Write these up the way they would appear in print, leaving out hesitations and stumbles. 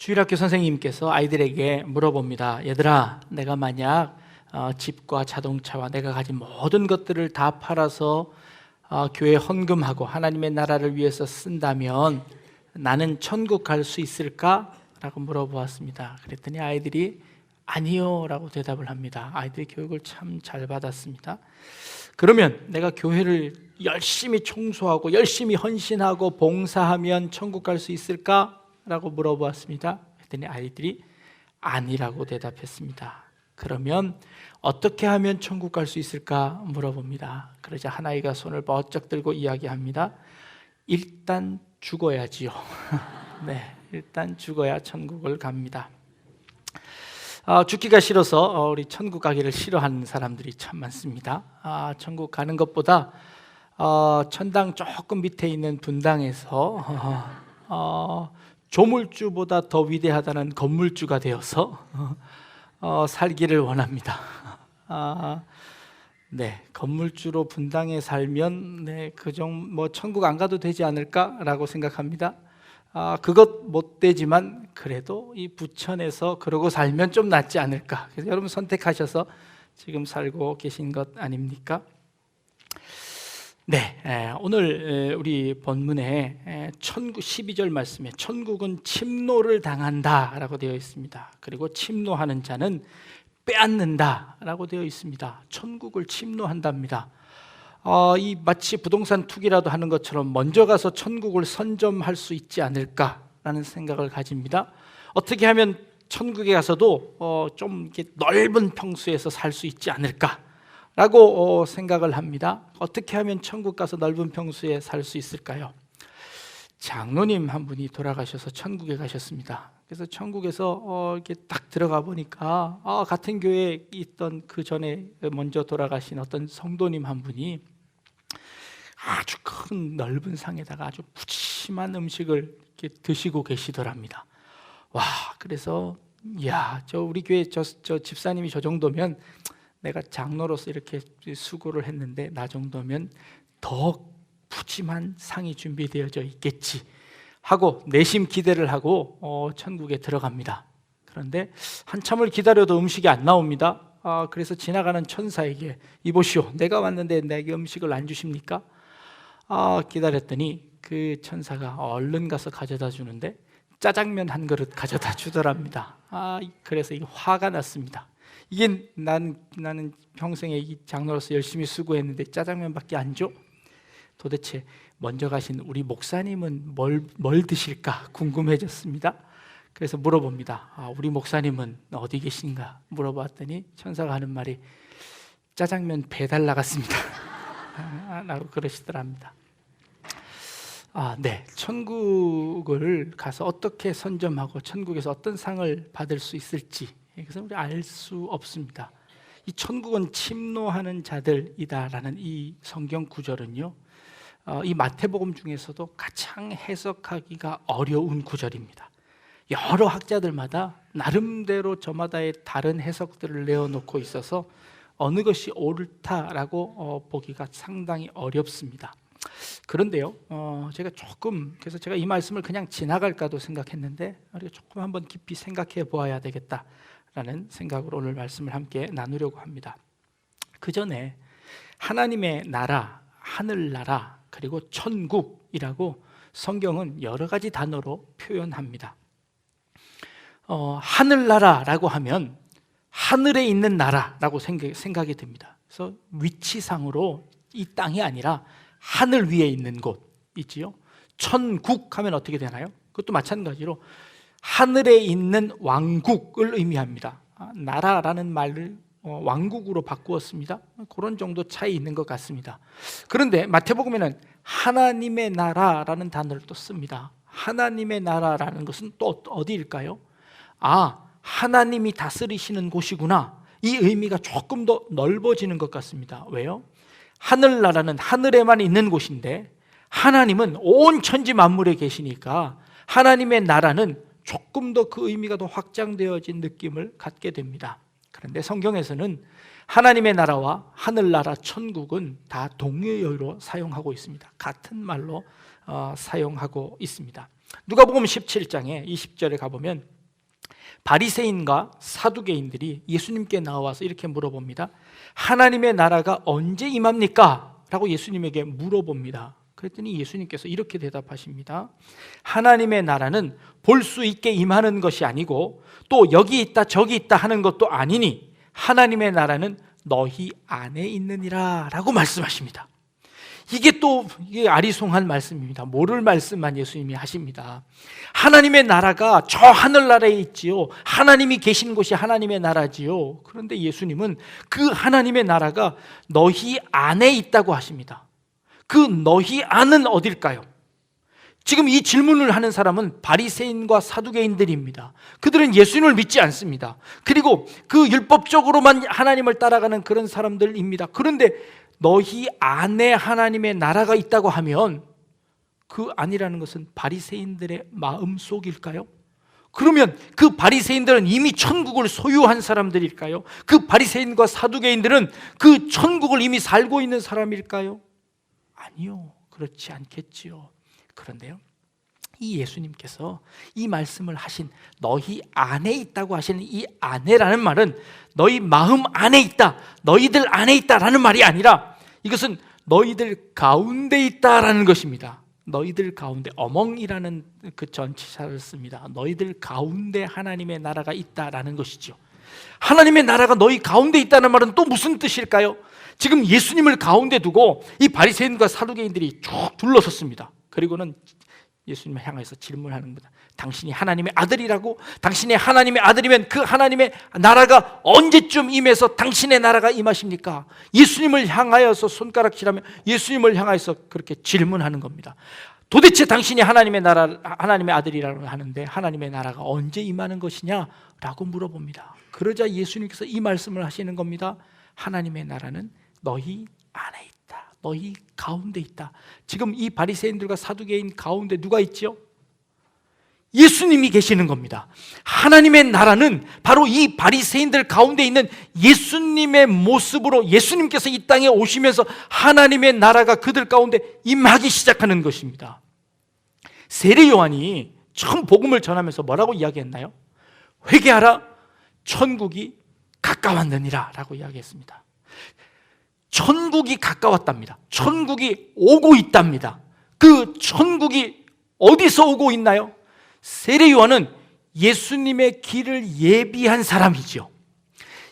주일학교 선생님께서 아이들에게 물어봅니다. 얘들아, 내가 만약 집과 자동차와 내가 가진 모든 것들을 다 팔아서 교회에 헌금하고 하나님의 나라를 위해서 쓴다면 나는 천국 갈 수 있을까? 라고 물어보았습니다. 그랬더니 아이들이 아니요 라고 대답을 합니다. 아이들이 교육을 참 잘 받았습니다. 그러면 내가 교회를 열심히 청소하고 열심히 헌신하고 봉사하면 천국 갈 수 있을까? 라고 물어보았습니다. 그랬더니 아이들이 아니라고 대답했습니다. 그러면 어떻게 하면 천국 갈 수 있을까 물어봅니다. 그러자 한 아이가 손을 번쩍 들고 이야기합니다. 일단 죽어야지요. 네, 일단 죽어야 천국을 갑니다. 죽기가 싫어서 우리 천국 가기를 싫어하는 사람들이 참 많습니다. 천국 가는 것보다 천당 조금 밑에 있는 분당에서 조물주보다 더 위대하다는 건물주가 되어서 살기를 원합니다. 네, 건물주로 분당에 살면 뭐 천국 안 가도 되지 않을까라고 생각합니다. 그것 못 되지만 그래도 이 부천에서 그러고 살면 좀 낫지 않을까. 그래서 여러분 선택하셔서 지금 살고 계신 것 아닙니까? 네, 오늘 우리 본문에 천국 12절 말씀에 천국은 침노를 당한다 라고 되어 있습니다. 그리고 침노하는 자는 빼앗는다 라고 되어 있습니다. 천국을 침노한답니다. 이 마치 부동산 투기라도 하는 것처럼 먼저 가서 천국을 선점할 수 있지 않을까라는 생각을 가집니다. 어떻게 하면 천국에 가서도 좀 이렇게 넓은 평수에서 살 수 있지 않을까라고 생각을 합니다. 어떻게 하면 천국 가서 넓은 평수에 살 수 있을까요? 장로님 한 분이 돌아가셔서 천국에 가셨습니다. 그래서 천국에서 이렇게 딱 들어가 보니까 같은 교회에 있던 그 전에 먼저 돌아가신 어떤 성도님 한 분이 아주 큰 넓은 상에다가 아주 푸짐한 음식을 이렇게 드시고 계시더랍니다. 와, 그래서 저 우리 교회 저 집사님이 저 정도면 내가 장로로서 이렇게 수고를 했는데 나 정도면 더 푸짐한 상이 준비되어져 있겠지 하고 내심 기대를 하고 천국에 들어갑니다. 그런데 한참을 기다려도 음식이 안 나옵니다. 그래서 지나가는 천사에게 이보시오, 내가 왔는데 내게 음식을 안 주십니까? 기다렸더니 그 천사가 얼른 가서 가져다 주는데 짜장면 한 그릇 가져다 주더랍니다. 그래서 이게 화가 났습니다. 이게 나는 평생에 이 장로로서 열심히 수고했는데 짜장면밖에 안 줘? 도대체 먼저 가신 우리 목사님은 뭘 드실까 궁금해졌습니다. 그래서 물어봅니다. 우리 목사님은 어디 계신가 물어봤더니 천사가 하는 말이 짜장면 배달 나갔습니다. 라고 그러시더랍니다. 네, 천국을 가서 어떻게 선점하고 천국에서 어떤 상을 받을 수 있을지 그래서 우리 알 수 없습니다. 이 천국은 침노하는 자들이다라는 이 성경 구절은요, 이 마태복음 중에서도 가장 해석하기가 어려운 구절입니다. 여러 학자들마다 나름대로 저마다의 다른 해석들을 내어놓고 있어서 어느 것이 옳다라고 보기가 상당히 어렵습니다. 그런데요, 그래서 제가 이 말씀을 그냥 지나갈까도 생각했는데 우리가 조금 한번 깊이 생각해 보아야 되겠다라는 생각으로 오늘 말씀을 함께 나누려고 합니다. 그 전에 하나님의 나라, 하늘나라, 그리고 천국이라고 성경은 여러 가지 단어로 표현합니다. 하늘나라라고 하면 하늘에 있는 나라라고 생각이 듭니다. 그래서 위치상으로 이 땅이 아니라 하늘 위에 있는 곳이지요. 천국 하면 어떻게 되나요? 그것도 마찬가지로 하늘에 있는 왕국을 의미합니다. 나라라는 말을 왕국으로 바꾸었습니다. 그런 정도 차이 있는 것 같습니다. 그런데 마태복음에는 하나님의 나라라는 단어를 또 씁니다. 하나님의 나라라는 것은 또 어디일까요? 하나님이 다스리시는 곳이구나. 이 의미가 조금 더 넓어지는 것 같습니다. 왜요? 하늘나라는 하늘에만 있는 곳인데 하나님은 온 천지 만물에 계시니까 하나님의 나라는 조금 더 그 의미가 더 확장되어진 느낌을 갖게 됩니다. 그런데 성경에서는 하나님의 나라와 하늘나라, 천국은 다 동의어로 사용하고 있습니다. 같은 말로 사용하고 있습니다. 누가복음 17장에 20절에 가보면 바리새인과 사두개인들이 예수님께 나와서 이렇게 물어봅니다. 하나님의 나라가 언제 임합니까? 라고 예수님에게 물어봅니다. 그랬더니 예수님께서 이렇게 대답하십니다. 하나님의 나라는 볼 수 있게 임하는 것이 아니고 또 여기 있다 저기 있다 하는 것도 아니니 하나님의 나라는 너희 안에 있느니라 라고 말씀하십니다. 이게 아리송한 말씀입니다. 모를 말씀만 예수님이 하십니다. 하나님의 나라가 저 하늘나라에 있지요. 하나님이 계신 곳이 하나님의 나라지요. 그런데 예수님은 그 하나님의 나라가 너희 안에 있다고 하십니다. 그 너희 안은 어딜까요? 지금 이 질문을 하는 사람은 바리새인과 사두개인들입니다. 그들은 예수님을 믿지 않습니다. 그리고 그 율법적으로만 하나님을 따라가는 그런 사람들입니다. 그런데 너희 안에 하나님의 나라가 있다고 하면 그 안이라는 것은 바리새인들의 마음속일까요? 그러면 그 바리새인들은 이미 천국을 소유한 사람들일까요? 그 바리새인과 사두개인들은 그 천국을 이미 살고 있는 사람일까요? 아니요, 그렇지 않겠지요. 그런데요, 이 예수님께서 이 말씀을 하신 너희 안에 있다고 하시는 이 안에라는 말은 너희 마음 안에 있다, 너희들 안에 있다라는 말이 아니라 이것은 너희들 가운데 있다라는 것입니다. 너희들 가운데, 어멍이라는 그 전치사를 씁니다. 너희들 가운데 하나님의 나라가 있다라는 것이죠. 하나님의 나라가 너희 가운데 있다는 말은 또 무슨 뜻일까요? 지금 예수님을 가운데 두고 이 바리새인과 사두개인들이 쭉 둘러섰습니다. 그리고는 예수님을 향해서 질문하는 겁니다. 당신이 하나님의 아들이라고? 당신이 하나님의 아들이면 그 하나님의 나라가 언제쯤 임해서 당신의 나라가 임하십니까? 예수님을 향하여서 손가락질하며 예수님을 향하여서 그렇게 질문하는 겁니다. 도대체 당신이 하나님의 아들이라고 하는데 하나님의 나라가 언제 임하는 것이냐라고 물어봅니다. 그러자 예수님께서 이 말씀을 하시는 겁니다. 하나님의 나라는 너희 안에 있다, 너희 가운데 있다. 지금 이 바리새인들과 사두개인 가운데 누가 있지요? 예수님이 계시는 겁니다. 하나님의 나라는 바로 이 바리새인들 가운데 있는 예수님의 모습으로 예수님께서 이 땅에 오시면서 하나님의 나라가 그들 가운데 임하기 시작하는 것입니다. 세례 요한이 처음 복음을 전하면서 뭐라고 이야기했나요? 회개하라, 천국이 가까웠느니라 라고 이야기했습니다. 천국이 가까웠답니다. 천국이 오고 있답니다. 그 천국이 어디서 오고 있나요? 세례 요한은 예수님의 길을 예비한 사람이죠.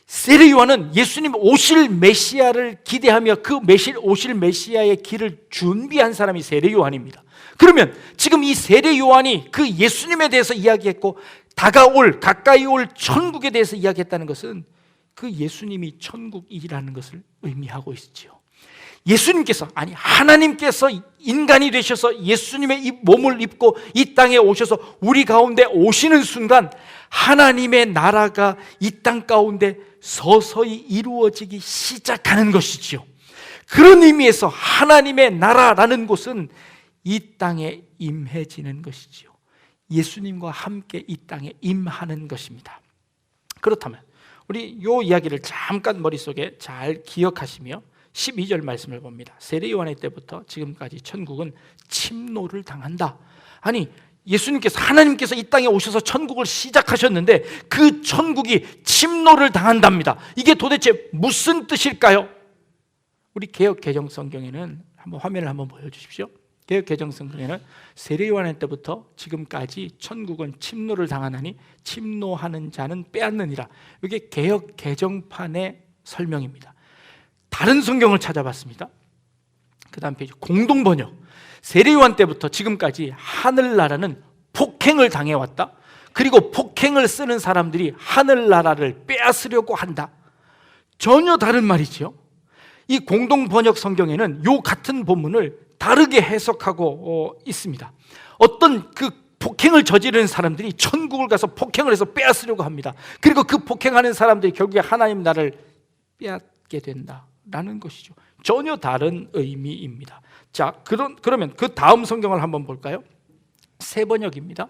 세례 요한은 예수님 오실 메시아를 기대하며 그 오실 메시아의 길을 준비한 사람이 세례 요한입니다. 그러면 지금 이 세례 요한이 그 예수님에 대해서 이야기했고 가까이 올 천국에 대해서 이야기했다는 것은 그 예수님이 천국이라는 것을 의미하고 있지요. 예수님께서, 아니 하나님께서 인간이 되셔서 예수님의 이 몸을 입고 이 땅에 오셔서 우리 가운데 오시는 순간 하나님의 나라가 이 땅 가운데 서서히 이루어지기 시작하는 것이지요. 그런 의미에서 하나님의 나라라는 곳은 이 땅에 임해지는 것이지요. 예수님과 함께 이 땅에 임하는 것입니다. 그렇다면 우리 이 이야기를 잠깐 머릿속에 잘 기억하시며 12절 말씀을 봅니다. 세례 요한의 때부터 지금까지 천국은 침노를 당한다. 아니 예수님께서, 하나님께서 이 땅에 오셔서 천국을 시작하셨는데 그 천국이 침노를 당한답니다. 이게 도대체 무슨 뜻일까요? 우리 개역 개정 성경에는 한번 화면을 한번 보여주십시오. 개역 개정 성경에는 세례 요한의 때부터 지금까지 천국은 침노를 당하나니 침노하는 자는 빼앗느니라. 이게 개역 개정판의 설명입니다. 다른 성경을 찾아봤습니다. 그 다음 페이지 공동 번역. 세례 요한 때부터 지금까지 하늘나라는 폭행을 당해왔다. 그리고 폭행을 쓰는 사람들이 하늘나라를 빼앗으려고 한다. 전혀 다른 말이죠. 이 공동 번역 성경에는 이 같은 본문을 다르게 해석하고 있습니다. 어떤 그 폭행을 저지르는 사람들이 천국을 가서 폭행을 해서 빼앗으려고 합니다. 그리고 그 폭행하는 사람들이 결국에 하나님 나라를 빼앗게 된다라는 것이죠. 전혀 다른 의미입니다. 자, 그러면 그 다음 성경을 한번 볼까요? 새 번역입니다.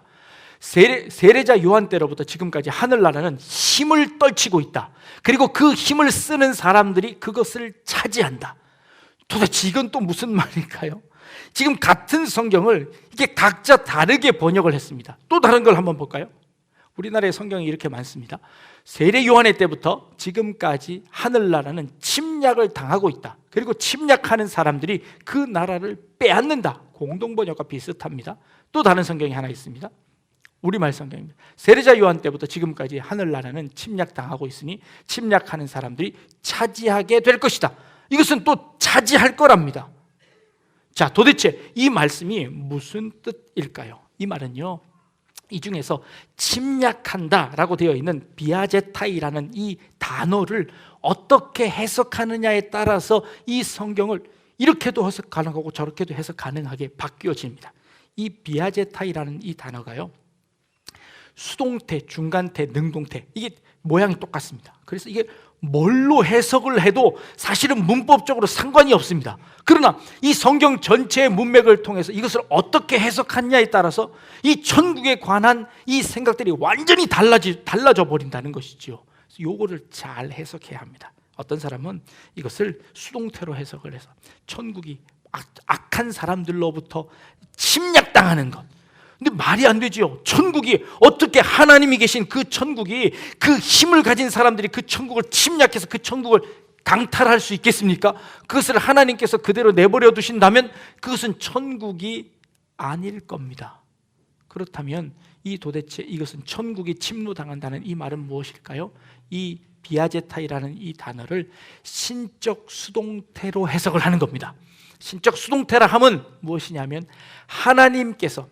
세례자 요한 때로부터 지금까지 하늘나라는 힘을 떨치고 있다. 그리고 그 힘을 쓰는 사람들이 그것을 차지한다. 도대체 이건 또 무슨 말일까요? 지금 같은 성경을 이게 각자 다르게 번역을 했습니다. 또 다른 걸 한번 볼까요? 우리나라의 성경이 이렇게 많습니다. 세례 요한의 때부터 지금까지 하늘나라는 침략을 당하고 있다. 그리고 침략하는 사람들이 그 나라를 빼앗는다. 공동번역과 비슷합니다. 또 다른 성경이 하나 있습니다. 우리말 성경입니다. 세례자 요한 때부터 지금까지 하늘나라는 침략당하고 있으니 침략하는 사람들이 차지하게 될 것이다. 이것은 또 차지할 거랍니다. 자, 도대체 이 말씀이 무슨 뜻일까요? 이 말은요, 이 중에서 침략한다라고 되어 있는 비아제타이라는 이 단어를 어떻게 해석하느냐에 따라서 이 성경을 이렇게도 해석 가능하고 저렇게도 해석 가능하게 바뀌어집니다. 이 비아제타이라는 이 단어가요, 수동태, 중간태, 능동태, 이게 모양이 똑같습니다. 그래서 이게 뭘로 해석을 해도 사실은 문법적으로 상관이 없습니다. 그러나 이 성경 전체의 문맥을 통해서 이것을 어떻게 해석하느냐에 따라서 이 천국에 관한 이 생각들이 완전히 달라져 버린다는 것이죠. 요거를 잘 해석해야 합니다. 어떤 사람은 이것을 수동태로 해석을 해서 천국이 악한 사람들로부터 침략당하는 것, 근데 말이 안 되지요. 천국이 어떻게, 하나님이 계신 그 천국이, 그 힘을 가진 사람들이 그 천국을 침략해서 그 천국을 강탈할 수 있겠습니까? 그것을 하나님께서 그대로 내버려 두신다면 그것은 천국이 아닐 겁니다. 그렇다면 도대체 이것은 천국이 침노당한다는 이 말은 무엇일까요? 이 비아제타이라는 이 단어를 신적 수동태로 해석을 하는 겁니다. 신적 수동태라 함은 무엇이냐면, 하나님께서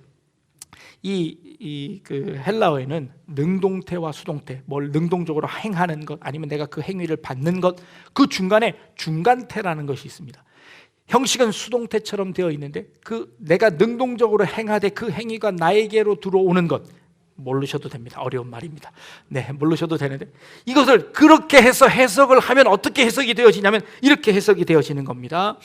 그 헬라어에는 능동태와 수동태, 뭘 능동적으로 행하는 것 아니면 내가 그 행위를 받는 것, 그 중간에 중간태라는 것이 있습니다. 형식은 수동태처럼 되어 있는데 그 내가 능동적으로 행하되 그 행위가 나에게로 들어오는 것, 모르셔도 됩니다. 어려운 말입니다. 네, 모르셔도 되는데 이것을 그렇게 해서 해석을 하면 어떻게 해석이 되어지냐면 이렇게 해석이 되어지는 겁니다.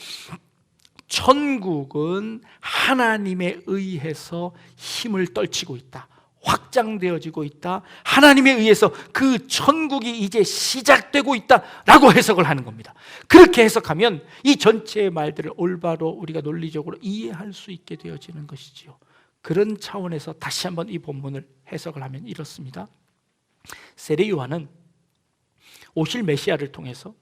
천국은 하나님에 의해서 힘을 떨치고 있다, 확장되어지고 있다, 하나님에 의해서 그 천국이 이제 시작되고 있다라고 해석을 하는 겁니다. 그렇게 해석하면 이 전체의 말들을 올바로 우리가 논리적으로 이해할 수 있게 되어지는 것이지요. 그런 차원에서 다시 한번 이 본문을 해석을 하면 이렇습니다. 세례 요한은 오실 메시아를 통해서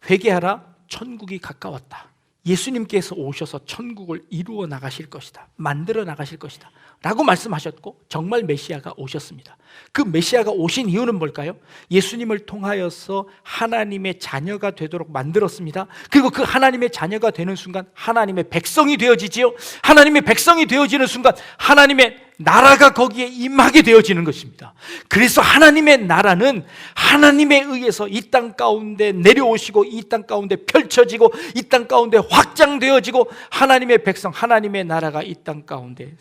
회개하라, 천국이 가까웠다, 예수님께서 오셔서 천국을 이루어 나가실 것이다, 만들어 나가실 것이다 라고 말씀하셨고, 정말 메시아가 오셨습니다. 그 메시아가 오신 이유는 뭘까요? 예수님을 통하여서 하나님의 자녀가 되도록 만들었습니다. 그리고 그 하나님의 자녀가 되는 순간 하나님의 백성이 되어지지요. 하나님의 백성이 되어지는 순간 하나님의 나라가 거기에 임하게 되어지는 것입니다. 그래서 하나님의 나라는 하나님에 의해서 이 땅 가운데 내려오시고 이 땅 가운데 펼쳐지고 이 땅 가운데 확장되어지고 하나님의 백성, 하나님의 나라가 이 땅 가운데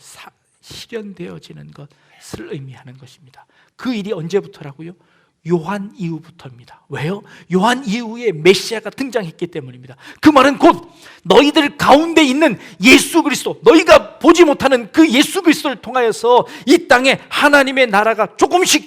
실현되어지는 것을 의미하는 것입니다. 그 일이 언제부터라고요? 요한 이후부터입니다. 왜요? 요한 이후에 메시아가 등장했기 때문입니다. 그 말은 곧 너희들 가운데 있는 예수 그리스도, 너희가 보지 못하는 그 예수 그리스도를 통하여서 이 땅에 하나님의 나라가 조금씩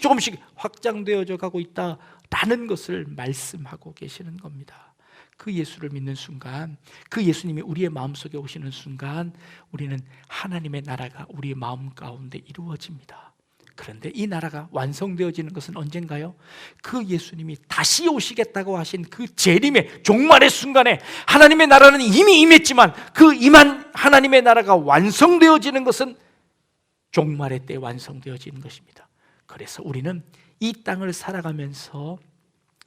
확장되어져 가고 있다라는 것을 말씀하고 계시는 겁니다. 그 예수를 믿는 순간, 그 예수님이 우리의 마음속에 오시는 순간 우리는 하나님의 나라가 우리의 마음 가운데 이루어집니다. 그런데 이 나라가 완성되어지는 것은 언젠가요? 그 예수님이 다시 오시겠다고 하신 그 재림의 종말의 순간에 하나님의 나라는 이미 임했지만 그 임한 하나님의 나라가 완성되어지는 것은 종말의 때 완성되어지는 것입니다. 그래서 우리는 이 땅을 살아가면서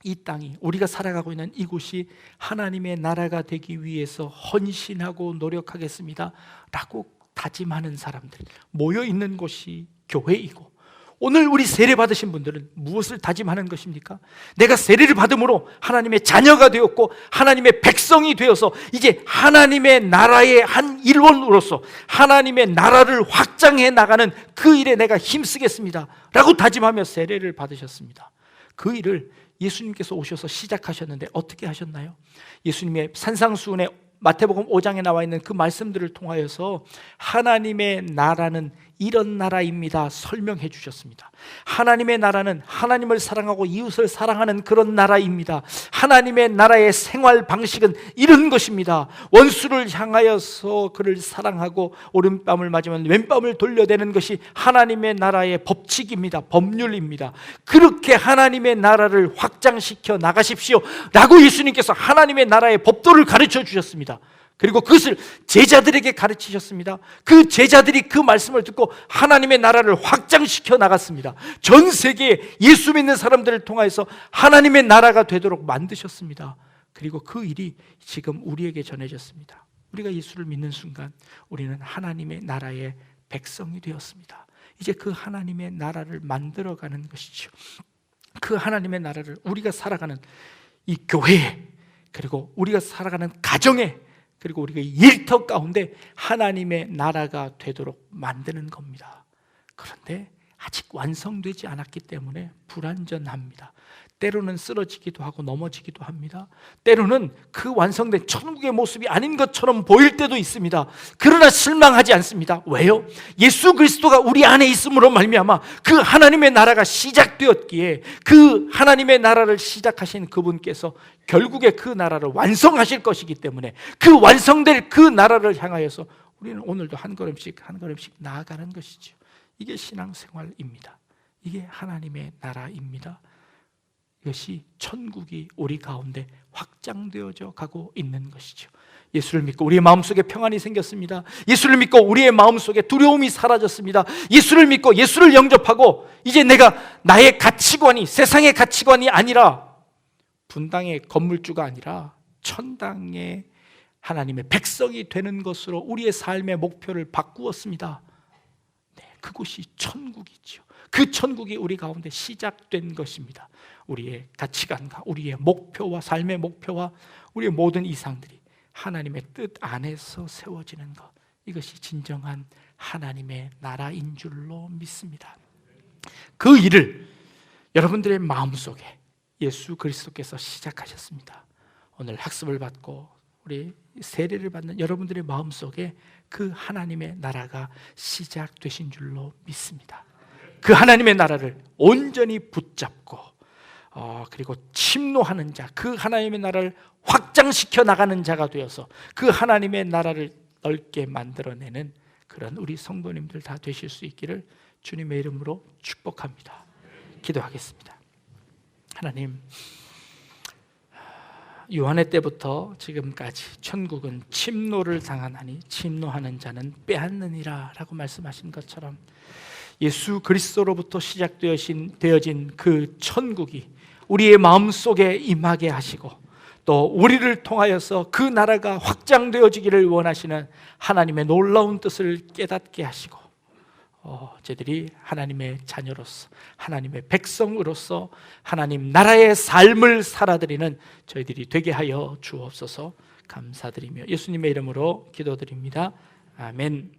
이 땅이, 우리가 살아가고 있는 이곳이 하나님의 나라가 되기 위해서 헌신하고 노력하겠습니다 라고 다짐하는 사람들 모여 있는 곳이 교회이고, 오늘 우리 세례 받으신 분들은 무엇을 다짐하는 것입니까? 내가 세례를 받음으로 하나님의 자녀가 되었고 하나님의 백성이 되어서 이제 하나님의 나라의 한 일원으로서 하나님의 나라를 확장해 나가는 그 일에 내가 힘쓰겠습니다 라고 다짐하며 세례를 받으셨습니다. 그 일을 예수님께서 오셔서 시작하셨는데 어떻게 하셨나요? 예수님의 산상수훈의 마태복음 5장에 나와 있는 그 말씀들을 통하여서 하나님의 나라는 이런 나라입니다 설명해 주셨습니다. 하나님의 나라는 하나님을 사랑하고 이웃을 사랑하는 그런 나라입니다. 하나님의 나라의 생활 방식은 이런 것입니다. 원수를 향하여서 그를 사랑하고 오른뺨을 맞으면 왼뺨을 돌려대는 것이 하나님의 나라의 법칙입니다. 법률입니다. 그렇게 하나님의 나라를 확장시켜 나가십시오 라고 예수님께서 하나님의 나라의 법도를 가르쳐 주셨습니다. 그리고 그것을 제자들에게 가르치셨습니다. 그 제자들이 그 말씀을 듣고 하나님의 나라를 확장시켜 나갔습니다. 전 세계에 예수 믿는 사람들을 통하여서 하나님의 나라가 되도록 만드셨습니다. 그리고 그 일이 지금 우리에게 전해졌습니다. 우리가 예수를 믿는 순간 우리는 하나님의 나라의 백성이 되었습니다. 이제 그 하나님의 나라를 만들어가는 것이죠. 그 하나님의 나라를 우리가 살아가는 이 교회에, 그리고 우리가 살아가는 가정에, 그리고 우리가 일터 가운데 하나님의 나라가 되도록 만드는 겁니다. 그런데 아직 완성되지 않았기 때문에 불완전합니다. 때로는 쓰러지기도 하고 넘어지기도 합니다. 때로는 그 완성된 천국의 모습이 아닌 것처럼 보일 때도 있습니다. 그러나 실망하지 않습니다. 왜요? 예수 그리스도가 우리 안에 있음으로 말미암아 그 하나님의 나라가 시작되었기에 그 하나님의 나라를 시작하신 그분께서 결국에 그 나라를 완성하실 것이기 때문에 그 완성될 그 나라를 향하여서 우리는 오늘도 한 걸음씩 한 걸음씩 나아가는 것이죠. 이게 신앙생활입니다. 이게 하나님의 나라입니다. 이것이 천국이 우리 가운데 확장되어져 가고 있는 것이죠. 예수를 믿고 우리의 마음속에 평안이 생겼습니다. 예수를 믿고 우리의 마음속에 두려움이 사라졌습니다. 예수를 믿고 예수를 영접하고 이제 내가 나의 가치관이 세상의 가치관이 아니라 분당의 건물주가 아니라 천당의 하나님의 백성이 되는 것으로 우리의 삶의 목표를 바꾸었습니다. 네, 그곳이 천국이죠. 그 천국이 우리 가운데 시작된 것입니다. 우리의 가치관과 우리의 목표와 삶의 목표와 우리의 모든 이상들이 하나님의 뜻 안에서 세워지는 것, 이것이 진정한 하나님의 나라인 줄로 믿습니다. 그 일을 여러분들의 마음속에 예수 그리스도께서 시작하셨습니다. 오늘 학습을 받고 우리 세례를 받는 여러분들의 마음속에 그 하나님의 나라가 시작되신 줄로 믿습니다. 그 하나님의 나라를 온전히 붙잡고 그리고 침노하는 자, 그 하나님의 나라를 확장시켜 나가는 자가 되어서 그 하나님의 나라를 넓게 만들어내는 그런 우리 성도님들 다 되실 수 있기를 주님의 이름으로 축복합니다. 기도하겠습니다. 하나님, 요한의 때부터 지금까지 천국은 침노를 당하나니 침노하는 자는 빼앗느니라 라고 말씀하신 것처럼 예수 그리스도로부터 시작되어진 그 천국이 우리의 마음속에 임하게 하시고 또 우리를 통하여서 그 나라가 확장되어지기를 원하시는 하나님의 놀라운 뜻을 깨닫게 하시고 저희들이 하나님의 자녀로서 하나님의 백성으로서 하나님 나라의 삶을 살아드리는 저희들이 되게 하여 주옵소서. 감사드리며 예수님의 이름으로 기도드립니다. 아멘.